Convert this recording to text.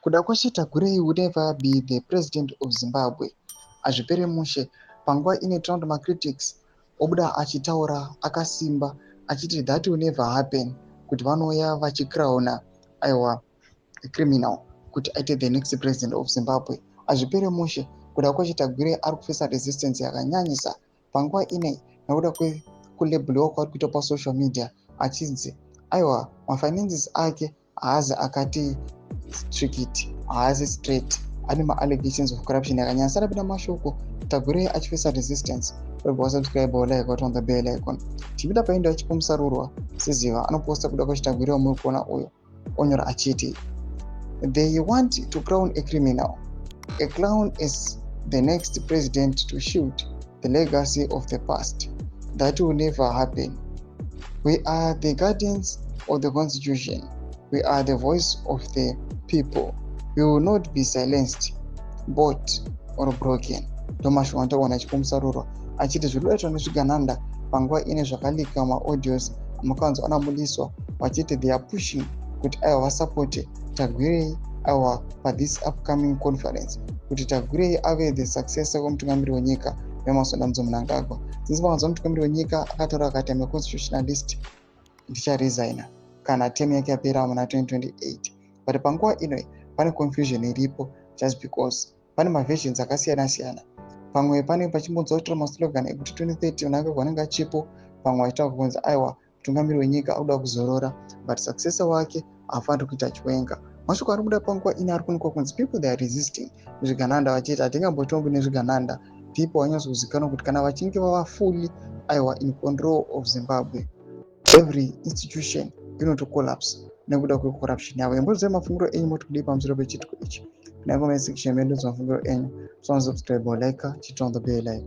Kudakwashe Tagwirei would never be the president of Zimbabwe. Azvipere mushe panguva ine Trump critics obuda achitaura akasimba achiti that will never happen, kuti vanouya vachicrauna aiwa criminal kuti aite the next president of Zimbabwe. Azvipere mushe Kudakwashe Tagwirei ari kufesa resistance yakanyanyisa panguva ine nekuda kulebhliwa kwaari kuita pasocial media achinzi aiwa mafinances ake haazi akati strict, haasi straight, ane allegations of corruption yakanyanya. Rapida mashoko Tagwirei achifesa resistance. Subscribe or like on the bell icon. Tibida paenda achipomusarurwa seziva anoposta Kudakwashe Tagwirei muri kuona uyo onyora achiti they want to crown a criminal. A clown is the next president to shoot the legacy of the past. That will never happen. We are the guardians of the constitution. We are the voice of the people. We will not be silenced, bought or broken. Tomasho wantawana chipomusarurwa achiti zviruletwa nezvigananda panguva ine zvakalika maaudios amakanzo anamuliswa vachiti they are pushing kuti aiwa vasupport Tagwirei aiwa this upcoming conference, kuti Tagwirei ave the successor kwemutungamiri wenyika wemasodamdzo mnangagwa. Since pakanzwa mutungamiri wenyika akataura akati I'm a constitutionalist, ndicharesigna kana term yake yapera muna 2028. But panguva ino pane confusion iripo just because pane maversions akasiyana siyana. Pamwe pane pachimbonzwa kutora maslogan ekuti 2030 mnangagwa anenge achipo, pamwe achitaura kunzi aiwa mutungamiri wenyika auda kuzorora but successor wake hafaniri kuita chiwenga. Mashoko ari kuda panguva ine ari kuonekwa kunzi people they are resisting zvigananda vachiti hatingambotombi nezvigananda. People vanyatsozivikanwa kuti kana vachinge vava fully aiwa in control of Zimbabwe, every institution inotocollapse nekuda kwecorruption yavo. Imbozai mafungiro enyu moti kudii pamusoro pechitiko ichi. Kuna comment section medu mafungiro enyu. So subscribe or like, chit on the bell icon.